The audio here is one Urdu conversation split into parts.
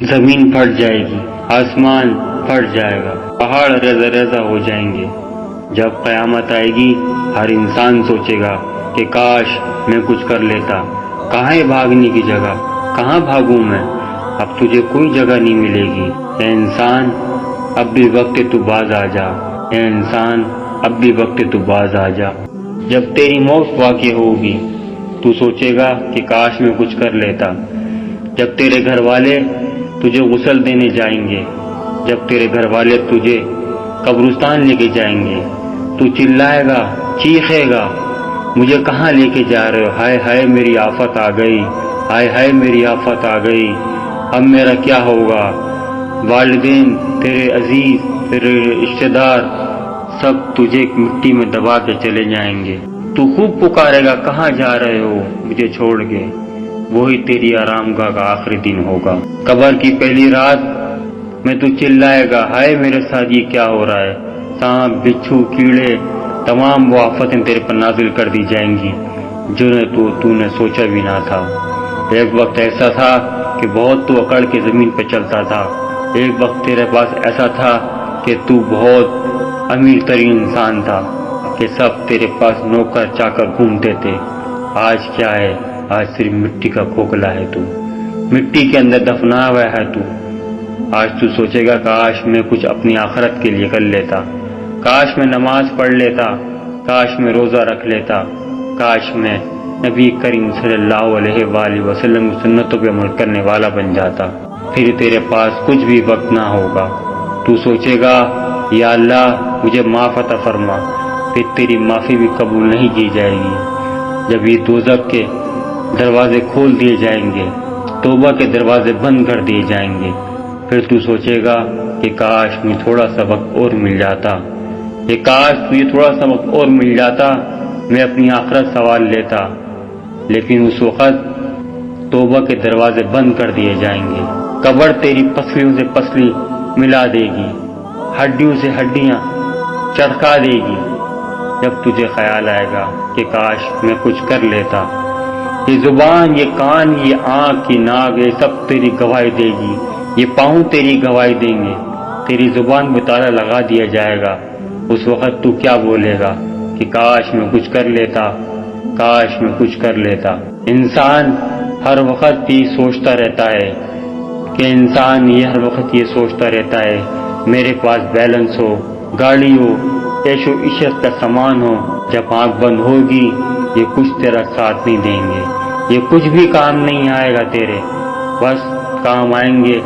زمین پھٹ جائے گی، آسمان پھٹ جائے گا، پہاڑ ریزہ ریزہ ہو جائیں گے۔ جب قیامت آئے گی ہر انسان سوچے گا کہ کاش میں کچھ کر لیتا۔ کہاں ہے بھاگنے کی جگہ؟ کہاں بھاگوں میں؟ اب تجھے کوئی جگہ نہیں ملے گی۔ اے انسان اب بھی وقت تو باز آ جا، اے انسان اب بھی وقت تو باز آ جا۔ جب تیری موت واقع ہوگی تو سوچے گا کہ کاش میں کچھ کر لیتا۔ جب تیرے گھر والے تجھے غسل دینے جائیں گے، جب تیرے گھر والے تجھے قبرستان لے کے جائیں گے، تو چلائے گا، چیخے گا، مجھے کہاں لے کے جا رہے ہو؟ ہائے ہائے میری آفت آ گئی، ہائے ہائے میری آفت آ گئی، اب میرا کیا ہوگا؟ والدین، تیرے عزیز، تیرے رشتہ دار سب تجھے مٹی میں دبا کے چلے جائیں گے۔ تو خوب پکارے گا، کہاں جا رہے ہو مجھے چھوڑ کے؟ وہی تیری آرام گاہ کا آخری دن ہوگا۔ قبر کی پہلی رات میں تو چلائے گا، ہائے میرے ساتھ یہ کیا ہو رہا ہے؟ سانپ، بچھو، کیڑے، تمام وہ آفتیں تیرے پر نازل کر دی جائیں گی جو تو نے سوچا بھی نہ تھا۔ ایک وقت ایسا تھا کہ بہت تو اکڑ کے زمین پہ چلتا تھا، ایک وقت تیرے پاس ایسا تھا کہ تو بہت امیر ترین انسان تھا کہ سب تیرے پاس نوکر چاکر گھومتے تھے۔ آج کیا ہے؟ آج صرف مٹی کا کھوکھلا ہے تو، مٹی کے اندر دفنا ہوا ہے تو۔ آج تو سوچے گا کاش میں کچھ اپنی آخرت کے لیے کر لیتا، کاش میں نماز پڑھ لیتا، کاش میں روزہ رکھ لیتا، کاش میں نبی کریم صلی اللہ علیہ وآلہ وسلم کی سنتوں پہ عمل کرنے والا بن جاتا۔ پھر تیرے پاس کچھ بھی وقت نہ ہوگا، تو سوچے گا یا اللہ مجھے معاف عطا فرما، پھر تیری معافی بھی قبول نہیں کی جائے گی۔ جب یہ دوزخ کے دروازے کھول دیے جائیں گے، توبہ کے دروازے بند کر دیے جائیں گے، پھر تو سوچے گا کہ کاش مجھے تھوڑا سا وقت اور مل جاتا، کہ کاش تجھے تھوڑا سا وقت اور مل جاتا، میں اپنی آخرت سنوار لیتا۔ لیکن اس وقت توبہ کے دروازے بند کر دیے جائیں گے، قبر تیری پسلیوں سے پسلی ملا دے گی، ہڈیوں سے ہڈیاں چڑکا دے گی۔ جب تجھے خیال آئے گا کہ کاش میں کچھ کر لیتا، یہ زبان، یہ کان، یہ آنکھ، یہ ناک، یہ سب تیری گواہی دے گی، یہ پاؤں تیری گواہی دیں گے، تیری زبان پہ تالا لگا دیا جائے گا۔ اس وقت تو کیا بولے گا کہ کاش میں کچھ کر لیتا، کاش میں کچھ کر لیتا۔ انسان ہر وقت یہ سوچتا رہتا ہے کہ ہر وقت یہ سوچتا رہتا ہے میرے پاس بیلنس ہو، گاڑی ہو، عیش و عشرت کا سامان ہو۔ جب آنکھ بند ہوگی یہ کچھ تیرا ساتھ نہیں دیں گے، یہ کچھ بھی کام نہیں آئے گا تیرے، بس کام آئیں گے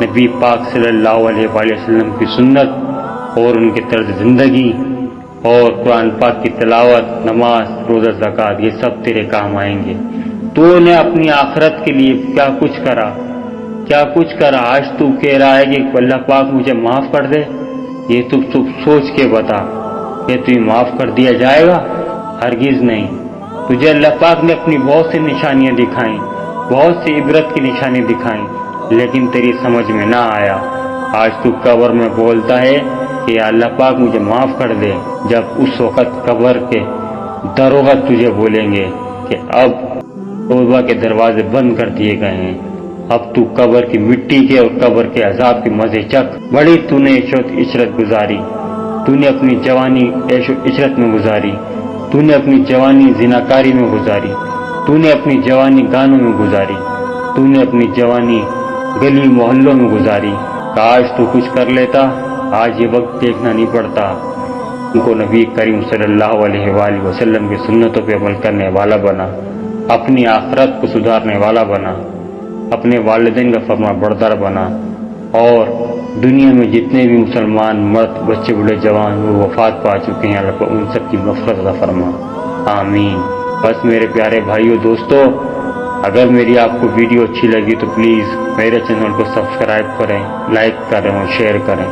نبی پاک صلی اللہ علیہ وآلہ وسلم کی سنت اور ان کے طرز زندگی اور قرآن پاک کی تلاوت، نماز، روزہ، زکوٰۃ، یہ سب تیرے کام آئیں گے۔ تو نے اپنی آخرت کے لیے کیا کچھ کرا؟ کیا کچھ کرا؟ آج تو کہہ رہا ہے کہ اللہ پاک مجھے معاف کر دے، یہ تو سوچ کے بتا کہ تجھے معاف کر دیا جائے گا؟ ہرگز نہیں۔ تجھے اللہ پاک نے اپنی بہت سی نشانیاں دکھائیں، بہت سی عبرت کی نشانی دکھائیں، لیکن تیری سمجھ میں نہ آیا۔ آج تو قبر میں بولتا ہے کہ یا اللہ پاک مجھے معاف کر دے، جب اس وقت قبر کے دروغ تجھے بولیں گے کہ اب توبہ کے دروازے بند کر دیے گئے ہیں، اب تو قبر کی مٹی کے اور قبر کے عذاب کے مزے چکھ۔ بڑی تو نے عیش و عشرت گزاری، تو نے اپنی جوانی عیش و عشرت میں گزاری، تو نے اپنی جوانی زناکاری میں گزاری، تو نے اپنی جوانی گانوں میں گزاری، تو نے اپنی جوانی گلی محلوں میں گزاری۔ کاش تو کچھ کر لیتا، آج یہ وقت دیکھنا نہیں پڑتا۔ ان کو نبی کریم صلی اللہ علیہ وآلہ وسلم کی سنتوں پہ عمل کرنے والا بنا، اپنی آخرت کو سدھارنے والا بنا، اپنے والدین کا فرما بردار بنا، اور دنیا میں جتنے بھی مسلمان مرد، بچے، بوڑھے، جوان وہ وفات پا چکے ہیں، اللہ ان سب کی مغفرت عطا فرما، آمین۔ بس میرے پیارے بھائیو دوستو، اگر میری آپ کو ویڈیو اچھی لگی تو پلیز میرے چینل کو سبسکرائب کریں، لائک کریں اور شیئر کریں۔